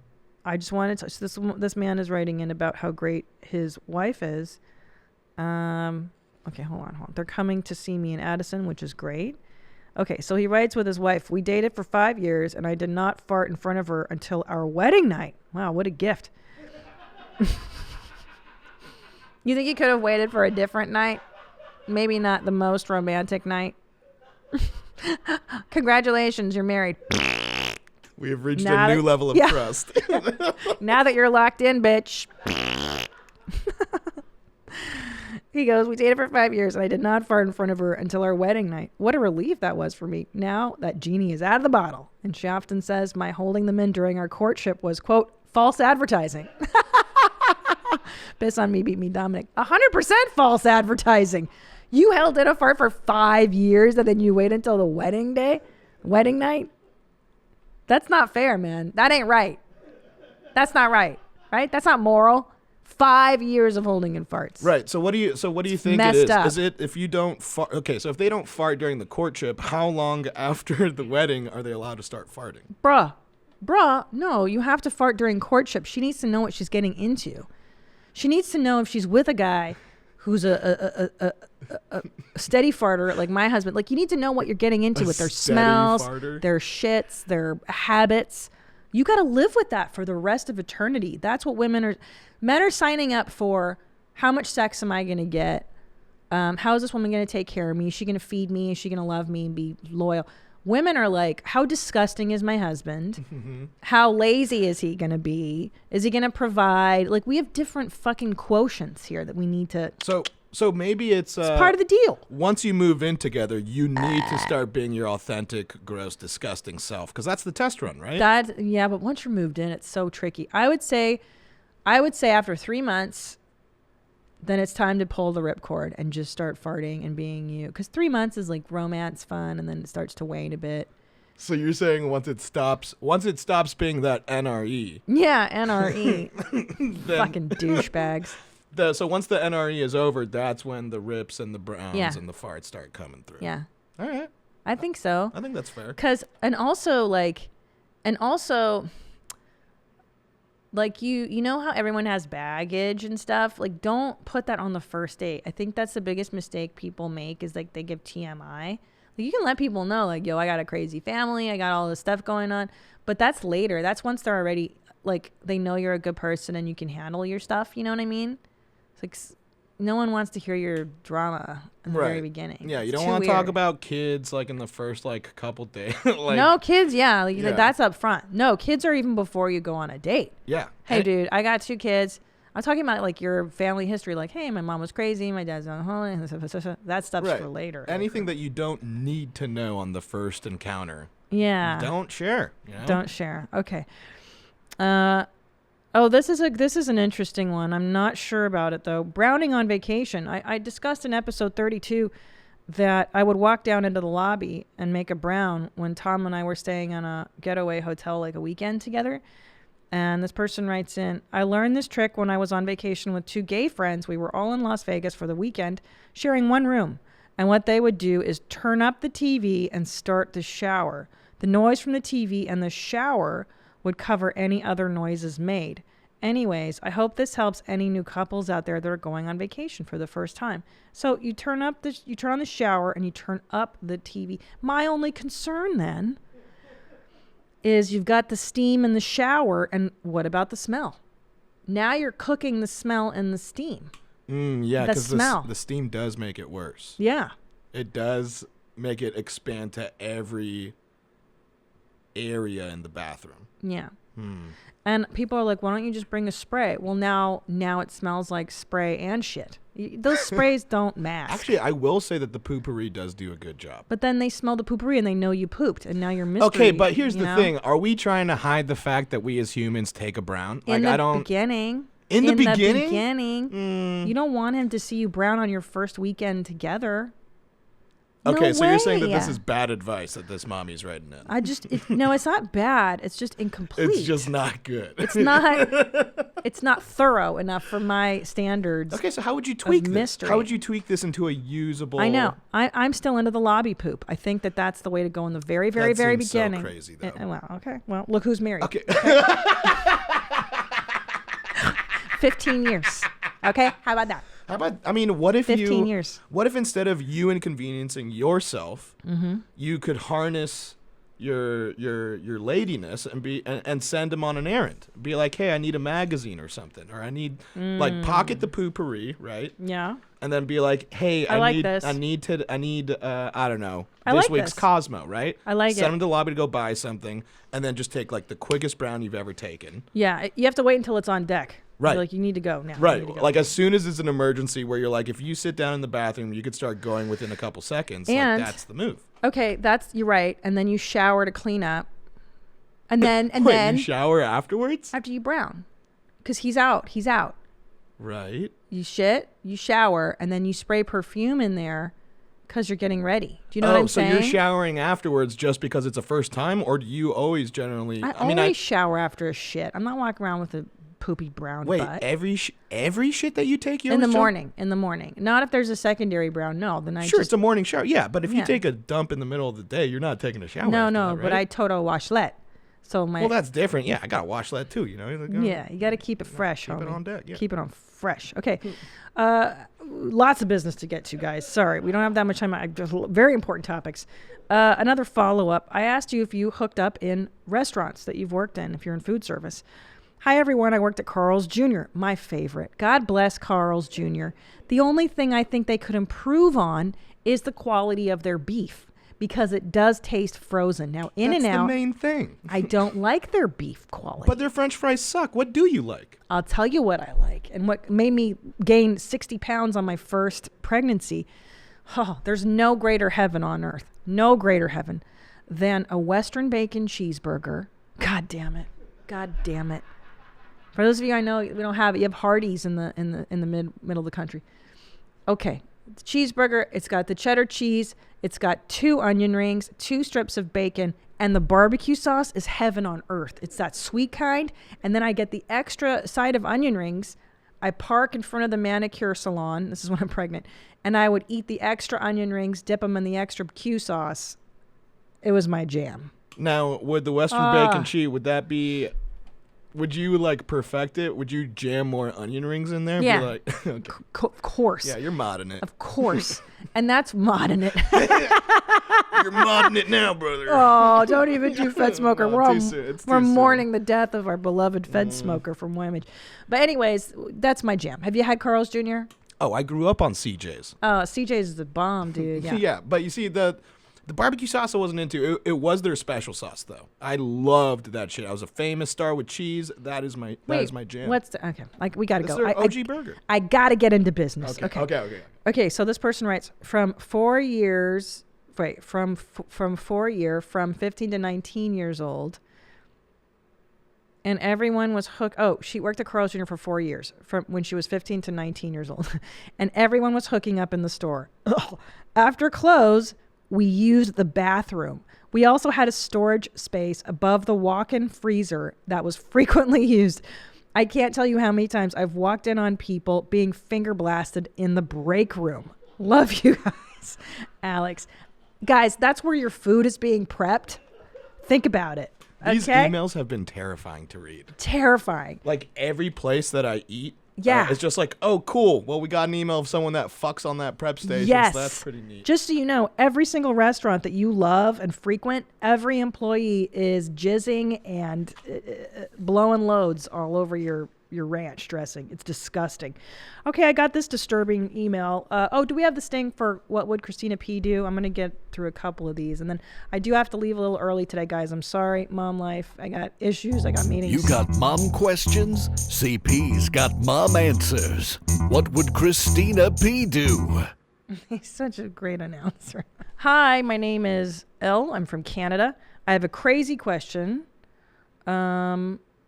I just wanted to... This man is writing in about how great his wife is. Okay, hold on. They're coming to see me in Addison, which is great. Okay, so he writes with his wife. We dated for 5 years, and I did not fart in front of her until our wedding night. Wow, what a gift. You think you could have waited for a different night? Maybe not the most romantic night. Congratulations, you're married. We have reached Now a new that- level of yeah. trust. Now that you're locked in, bitch. He goes, we dated for 5 years and I did not fart in front of her until our wedding night. What a relief that was for me. Now that genie is out of the bottle. And Shafton says my holding them in during our courtship was, quote, false advertising. Piss on me, beat me, Dominic. 100% false advertising. You held in a fart for 5 years and then you wait until the wedding night? That's not fair, man. That ain't right. That's not right. Right? That's not moral. 5 years of holding in farts. Right. So what do you think it messed is? up. Is it if you don't fart? Okay. So if they don't fart during the courtship, how long after the wedding are they allowed to start farting? Bruh, no, you have to fart during courtship. She needs to know what she's getting into. She needs to know if she's with a guy who's a steady farter like my husband. Like, you need to know what you're getting into with their steady smells, farter? their shits, their habits. You got to live with that for the rest of eternity. That's what men are signing up for. How much sex am I going to get? How is this woman going to take care of me? Is she going to feed me? Is she going to love me and be loyal? Women are like, how disgusting is my husband? How lazy is he going to be? Is he going to provide? Like, we have different fucking quotients here that we need to. So maybe it's Part of the deal. Once you move in together, you need to start being your authentic, gross, disgusting self, because that's the test run, right? Yeah, but once you're moved in, it's so tricky. I would say after 3 months, then it's time to pull the ripcord and just start farting and being you. Because 3 months is like romance, fun, and then it starts to wane a bit. So you're saying once it stops being that NRE. Yeah, NRE. Fucking douchebags. So once the NRE is over, that's when the rips and the browns Yeah. and the farts start coming through. Yeah, All right. I think so. I think that's fair. And also you know how everyone has baggage and stuff? Like, don't put that on the first date. I think that's the biggest mistake people make is like they give TMI. Like, you can let people know, like, yo, I got a crazy family, I got all this stuff going on, but that's later. That's once they're already like, they know you're a good person and you can handle your stuff. You know what I mean? It's like no one wants to hear your drama in the very beginning. Yeah, you It's don't too want to talk weird. about kids like in the first like couple days. Like, No, kids, yeah. Like, Yeah. that's up front. No, kids are even before you go on a date. Yeah. Hey, dude, I got 2 kids. I'm talking about like your family history. Like, hey, my mom was crazy. My dad's on holiday. That stuff's Right. for later. Anything that you don't need to know on the first encounter, Yeah. don't share. You know? Don't share. Okay. This is an interesting one. I'm not sure about it though. Browning on vacation. I discussed in episode 32 that I would walk down into the lobby and make a brown when Tom and I were staying on a getaway hotel like a weekend together. And this person writes in, I learned this trick when I was on vacation with 2 gay friends. We were all in Las Vegas for the weekend, sharing one room. And what they would do is turn up the TV and start the shower. The noise from the TV and the shower would cover any other noises made. Anyways, I hope this helps any new couples out there that are going on vacation for the first time. So you turn on the shower and you turn up the TV. My only concern then is you've got the steam in the shower, and what about the smell? Now you're cooking the smell and the steam. Yeah, The because smell. the steam does make it worse. Yeah. It does make it expand to every area in the bathroom. Yeah. And people are like, why don't you just bring a spray? Well, now it smells like spray and shit. Those sprays don't mask. Actually, I will say that the poopery does do a good job. But then they smell the poopery and they know you pooped, and now you're mystery. Okay, but here's you the know? thing. Are we trying to hide the fact that we as humans take a brown? In the beginning. In the beginning? beginning, you don't want him to see you brown on your first weekend together. Okay, No so you're saying that way. this is bad advice that this mommy's writing in. No, it's not bad. It's just incomplete. It's just not good. It's not thorough enough for my standards. Okay, so how would you tweak this? mystery. How would you tweak this into a usable? I know. I'm still into the lobby poop. I think that's the way to go in the very, very, That very seems so beginning. crazy, though. Well, okay. Well, look who's married. Okay. 15 years. Okay, how about that? How about, I mean, what if 15 years. What if instead of you inconveniencing yourself, you could harness your ladiness and send him on an errand? Be like, hey, I need a magazine or something, or I need like pocket the poopery, right? Yeah. And then be like, hey, I like this. I need I don't know, I this like week's this. Cosmo, right? I like Send it. him to the lobby to go buy something, and then just take like the quickest brown you've ever taken. Yeah. You have to wait until it's on deck. Right. You're like, you need to go now. You Right. need to go. Like as soon as it's an emergency where you're like, if you sit down in the bathroom, you could start going within a couple seconds. And- like that's the move. Okay, you're right. And then you shower to clean up. And then Wait, you shower afterwards? after you brown. Because he's out. Right. You shit, you shower, and then you spray perfume in there because you're getting ready. Do you know what I'm so saying? you're showering afterwards just because it's a first time, or do you always generally? I always shower after a shit. I'm not walking around with a poopy brown wait, butt. every shit that you take, you In the always shower? morning. In the morning. Not if there's a secondary brown. No, then I Sure, just... it's a morning shower. Yeah, but if Yeah. you take a dump in the middle of the day, you're not taking a shower. No, after no, that, but I right? Toto washlet. So my... Well, that's different. Yeah, I gotta wash that too. You know. Like, Yeah, you got to keep it fresh, keep it homie. on deck, yeah. Keep it on fresh. Okay. Lots of business to get to, guys. Sorry, we don't have that much time. Very important topics. Another follow-up. I asked you if you hooked up in restaurants that you've worked in, if you're in food service. Hi, everyone. I worked at Carl's Jr., my favorite. God bless Carl's Jr. The only thing I think they could improve on is the quality of their beef, because it does taste frozen. Now, In That's and Out, the main thing. I don't like their beef quality. But their French fries suck. What do you like? I'll tell you what I like, and what made me gain 60 pounds on my first pregnancy. Oh, there's no greater heaven on earth, no greater heaven than a Western bacon cheeseburger. God damn it. God damn it. For those of you I know, we don't have it. You have Hardee's in the middle of the country. Okay, the cheeseburger. It's got the cheddar cheese. It's got 2 onion rings, 2 strips of bacon, and the barbecue sauce is heaven on earth. It's that sweet kind. And then I get the extra side of onion rings. I park in front of the manicure salon. This is when I'm pregnant. And I would eat the extra onion rings, dip them in the extra Q sauce. It was my jam. Now, would the Western bacon cheese, would you like perfect it? Would you jam more onion rings in there? Yeah. Be like, okay. Of course. Yeah, you're modding it. Of course. And that's modding it. You're modding it now, brother. Oh, don't even do Fed Smoker. No, We're too soon. It's we're too soon. mourning the death of our beloved Fed Smoker from YMH. But anyways, that's my jam. Have you had Carl's Jr.? Oh, I grew up on CJ's. Oh, CJ's is the bomb, dude. Yeah. Yeah, but you see, the barbecue sauce I wasn't into. It was their special sauce, though. I loved that shit. I was a famous star with cheese. That is my jam. What's the, okay? Like we gotta It's go. their OG burger. I gotta get into business. Okay. Okay. So this person writes from 4 years. Wait, from 15 to 19 years old. And everyone was hooked. Oh, she worked at Carl's Jr. for 4 years, from when she was 15 to 19 years old. And everyone was hooking up in the store. Ugh. After close, we used the bathroom. We also had a storage space above the walk-in freezer that was frequently used. I can't tell you how many times I've walked in on people being finger blasted in the break room. Love you guys. Alex. Guys, that's where your food is being prepped. Think about it. These Okay? emails have been terrifying to read. Terrifying. Like every place that I eat, Yeah. it's just like, oh, cool. Well, we got an email of someone that fucks on that prep station. Yes. So that's pretty neat. Just so you know, every single restaurant that you love and frequent, every employee is jizzing and blowing loads all over your ranch dressing. It's disgusting. Okay, I got this disturbing email. Do we have the sting for what would Christina P do? I'm going to get through a couple of these. And then I do have to leave a little early today, guys. I'm sorry, mom life. I got issues. I got meetings. You got mom questions? CP's got mom answers. What would Christina P do? He's such a great announcer. Hi, my name is Elle. I'm from Canada. I have a crazy question.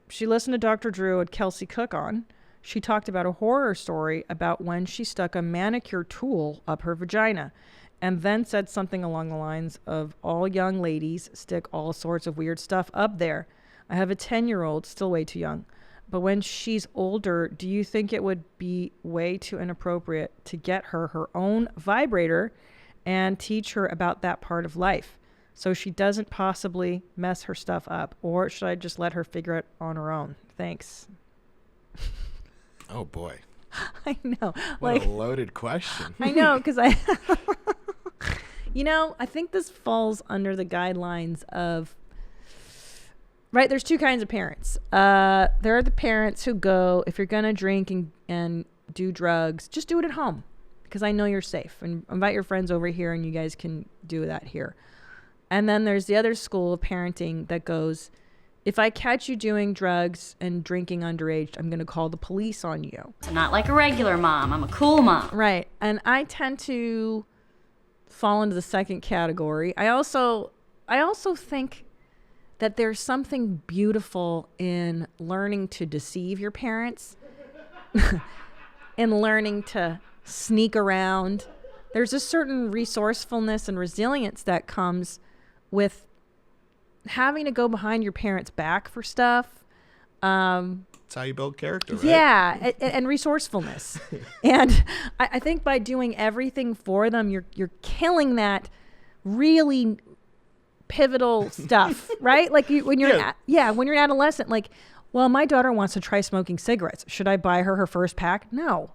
She listened to Dr. Drew and Kelsey Cook on. She talked about a horror story about when she stuck a manicure tool up her vagina and then said something along the lines of, all young ladies stick all sorts of weird stuff up there. I have a 10-year-old, still way too young. But when she's older, do you think it would be way too inappropriate to get her own vibrator and teach her about that part of life so she doesn't possibly mess her stuff up? Or should I just let her figure it on her own? Thanks. Oh, boy. I know. What Like a loaded question. I know, because I I think this falls under the guidelines of, right, there's two kinds of parents. There are the parents who go, if you're going to drink and do drugs, just do it at home because I know you're safe. And invite your friends over here and you guys can do that here. And then there's the other school of parenting that goes, if I catch you doing drugs and drinking underage, I'm going to call the police on you. I'm not like a regular mom. I'm a cool mom. Right. And I tend to fall into the second category. I also think that there's something beautiful in learning to deceive your parents, in learning to sneak around. There's a certain resourcefulness and resilience that comes with having to go behind your parents' back for stuff. That's how you build character, right? Yeah, and resourcefulness. And I think by doing everything for them, you're killing that really pivotal stuff, right? Like when you're when you're an adolescent, like, well, my daughter wants to try smoking cigarettes. Should I buy her first pack? No.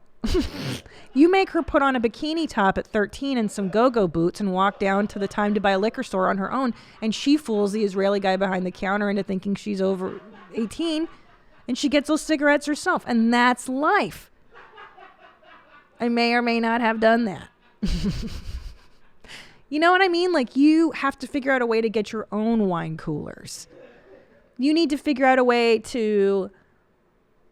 You make her put on a bikini top at 13 and some go-go boots and walk down to the time to buy a liquor store on her own, and she fools the Israeli guy behind the counter into thinking she's over 18, and she gets those cigarettes herself, and that's life. I may or may not have done that. You know what I mean? Like, you have to figure out a way to get your own wine coolers. You need to figure out a way to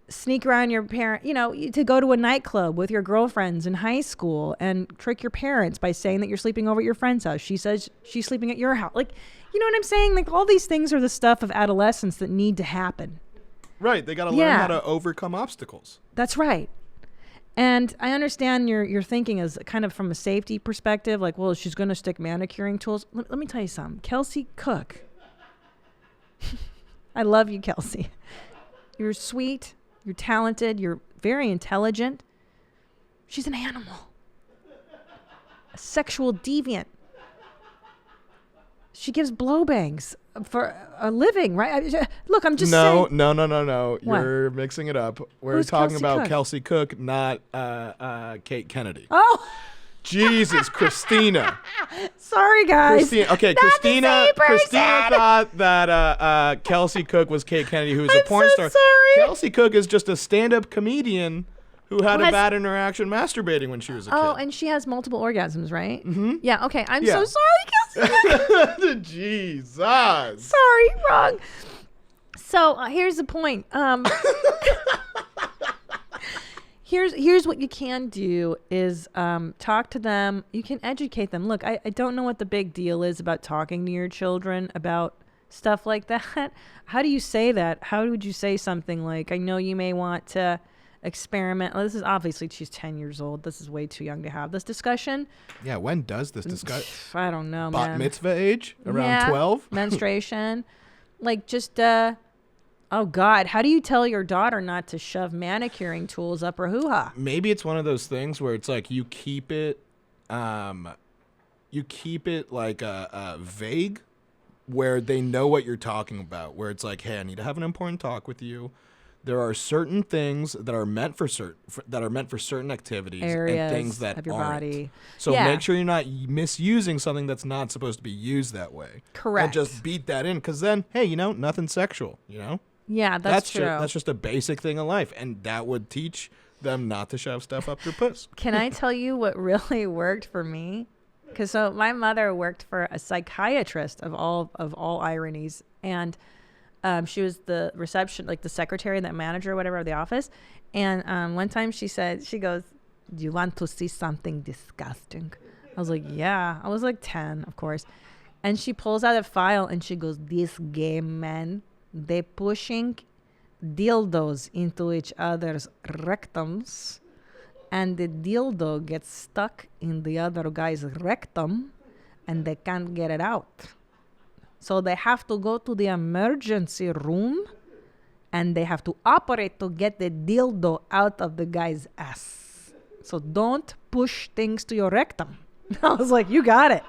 sneak around your parent, to go to a nightclub with your girlfriends in high school and trick your parents by saying that you're sleeping over at your friend's house. She says she's sleeping at your house. Like, you know what I'm saying? Like, all these things are the stuff of adolescence that need to happen. Right. They got to learn how to overcome obstacles. That's right. And I understand your thinking is kind of from a safety perspective, like, well, she's going to stick manicuring tools. Let me tell you something. Kelsey Cook. I love you, Kelsey. You're sweet. You're talented. You're very intelligent. She's an animal. A sexual deviant. She gives blowbangs for a living, right? Look, I'm just saying. No. What? You're mixing it up. We're Who's talking Kelsey about Cook? Kelsey Cook, not Kate Kennedy. Oh, Jesus, Christina. sorry, guys. Christina thought that Kelsey Cook was Kate Kennedy, who was a porn star. Sorry. Kelsey Cook is just a stand-up comedian who had a bad interaction masturbating when she was a kid. Oh, and she has multiple orgasms, right? Mm-hmm. Yeah, okay. I'm Yeah. so sorry, Kelsey. Jesus. Sorry, wrong. So here's the point. Here's what you can do is talk to them. You can educate them. Look, I don't know what the big deal is about talking to your children about stuff like that. How do you say that? How would you say something like, I know you may want to experiment. Well, this is obviously, she's 10 years old. This is way too young to have this discussion. Yeah, when does this discuss? I don't know, Bat man. mitzvah age? Around 12? Menstruation. Like, just, oh, God. How do you tell your daughter not to shove manicuring tools up her hoo-ha? Maybe it's one of those things where it's like you keep it like vague, where they know what you're talking about, where it's like, hey, I need to have an important talk with you. There are certain things that are meant for certain activities Areas and things that of your aren't. body. So Yeah. make sure you're not misusing something that's not supposed to be used that way. Correct. And just beat that in, because then, hey, nothing sexual, Yeah, that's true. That's just a basic thing of life, and that would teach them not to shove stuff up their puss. Can I tell you what really worked for me? Because so my mother worked for a psychiatrist of all ironies, and she was the reception, like the secretary, that manager, or whatever, of the office. And one time she goes, "Do you want to see something disgusting?" I was like, "Yeah." I was like 10, of course. And she pulls out a file and she goes, "These gay men, they pushing dildos into each other's rectums, and the dildo gets stuck in the other guy's rectum, and they can't get it out. So they have to go to the emergency room, and they have to operate to get the dildo out of the guy's ass. So don't push things to your rectum." I was like, you got it.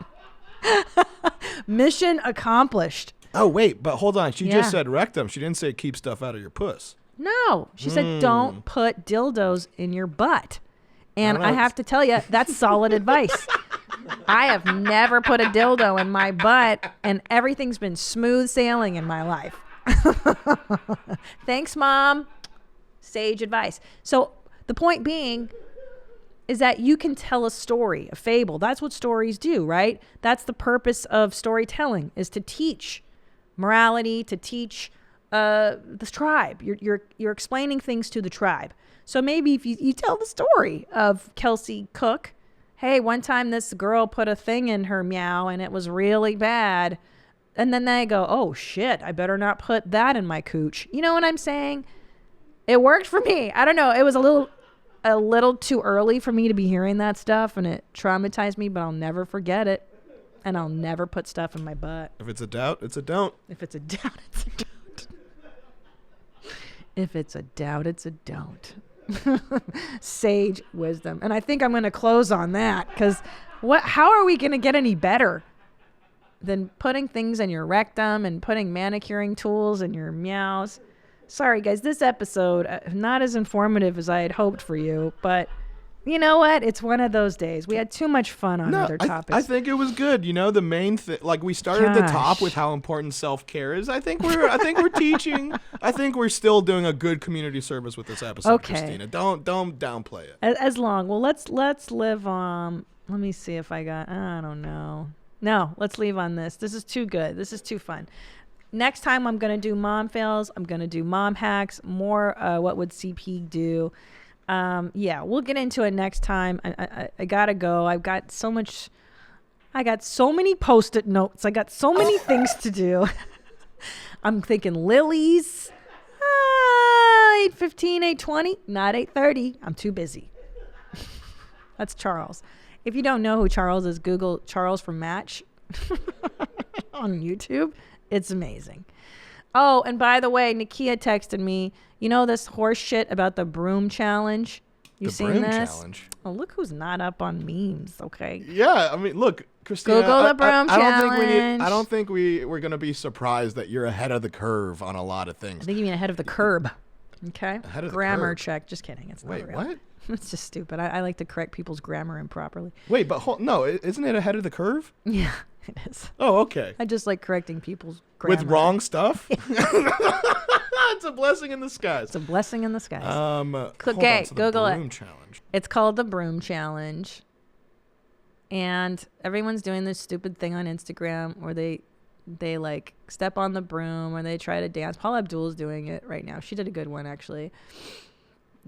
Mission accomplished. Oh, wait, but hold on. She Yeah. just said rectum. She didn't say keep stuff out of your puss. No. She said, don't put dildos in your butt. And I have to tell you, that's solid advice. I have never put a dildo in my butt, and everything's been smooth sailing in my life. Thanks, Mom. Sage advice. So the point being is that you can tell a story, a fable. That's what stories do, right? That's the purpose of storytelling, is to teach morality, to teach the tribe. You're explaining things to the tribe. So maybe if you tell the story of Kelsey Cook, hey, one time this girl put a thing in her meow and it was really bad. And then they go, oh shit, I better not put that in my cooch. You know what I'm saying? It worked for me. I don't know. It was a little too early for me to be hearing that stuff, and it traumatized me, but I'll never forget it. And I'll never put stuff in my butt. If it's a doubt, it's a don't. If it's a doubt, it's a don't. If it's a doubt, it's a don't. Sage wisdom. And I think I'm going to close on that, because how are we going to get any better than putting things in your rectum and putting manicuring tools in your meows? Sorry, guys, this episode, not as informative as I had hoped for you, but you know what? It's one of those days. We had too much fun on other topics. I think it was good. You know, the main thing, like we started at the top with how important self-care is. I think we're teaching. I think we're still doing a good community service with this episode, Okay. Christina. Don't downplay it. As long. Well, let's live on. Let me see if I don't know. No, let's leave on this. This is too good. This is too fun. Next time I'm going to do mom fails. I'm going to do mom hacks. More what would CP do? Yeah, we'll get into it next time. I gotta go. I got so many Post-it notes. I got so many things to do. I'm thinking Lily's 8:15, 8:20, not 8:30. I'm too busy. That's Charles. If you don't know who Charles is, Google Charles from Match on YouTube. It's amazing. Oh, and by the way, Nakia texted me, you know this horse shit about the broom challenge? You seen Broom this? challenge. Oh, look who's not up on memes, okay? Yeah, I mean, look, Christina. Google the broom challenge. I don't think we're gonna be surprised that you're ahead of the curve on a lot of I things. think you mean ahead of the curb. Okay? Ahead of the Grammar curb. check. Just kidding. It's not Wait, real. what? It's just stupid. I like to correct people's grammar improperly. Wait, but no, isn't it ahead of the curve? Yeah, it is. Oh, okay. I just like correcting people's grammar. With wrong stuff? It's a blessing in disguise. It's a blessing in the skies. Okay, Google it. Broom challenge. It's called the Broom Challenge. And everyone's doing this stupid thing on Instagram where they like step on the broom or they try to dance. Paula Abdul's doing it right now. She did a good one, actually.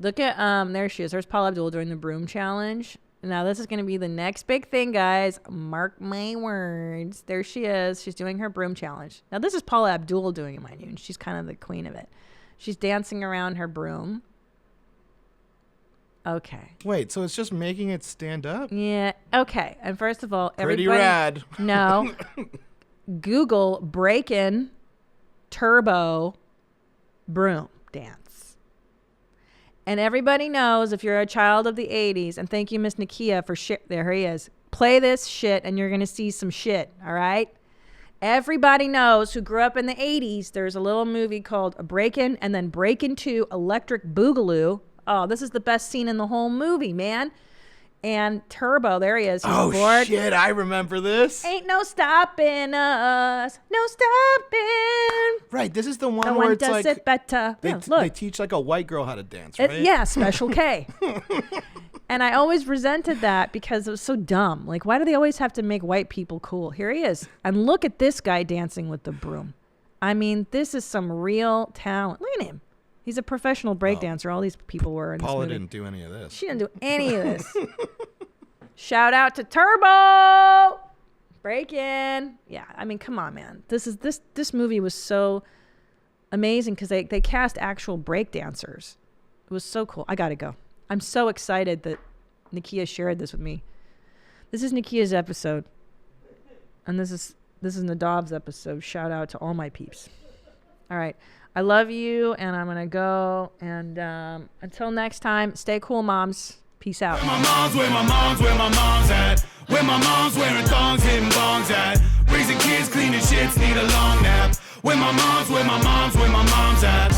Look at, there she is. There's Paula Abdul doing the Broom Challenge. Now this is going to be the next big thing, guys. Mark my words. There she is. She's doing her Broom Challenge. Now this is Paula Abdul doing it, mind you. And she's kind of the queen of it. She's dancing around her broom. Okay. Wait, so it's just making it stand up? Yeah. Okay. And first of all, Pretty everybody, rad. No. Google break-in turbo broom dance. And everybody knows if you're a child of the 80s, and thank you, Miss Nakia, for shit. There he is. Play this shit and you're going to see some shit. All right. Everybody knows who grew up in the 80s. There's a little movie called A Break-In and then Break-In 2 Electric Boogaloo. Oh, this is the best scene in the whole movie, man. And Turbo, there he is. He's bored. Shit, I remember this. Ain't no stopping us. No stopping. Right, this is the one No where one it's does like it better. they, Yeah, look. they teach like a white girl how to dance, right? Yeah, Special K. And I always resented that because it was so dumb. Like, why do they always have to make white people cool? Here he is. And look at this guy dancing with the broom. I mean, this is some real talent. Look at him. He's a professional breakdancer. All these people were in Paula this movie. didn't do any of this. She didn't do any of this. Shout out to Turbo. Break in. Yeah, I mean, come on, man. This movie was so amazing because they cast actual breakdancers. It was so cool. I gotta go. I'm so excited that Nakia shared this with me. This is Nakia's episode. And this is Nadav's episode. Shout out to all my peeps. All right. I love you, and I'm going to go. And until next time, stay cool, moms. Peace out. Where my mom's at. Where my mom's wearing thongs, hitting bongs at. Raising kids, cleaning shits, need a long nap. Where my mom's at.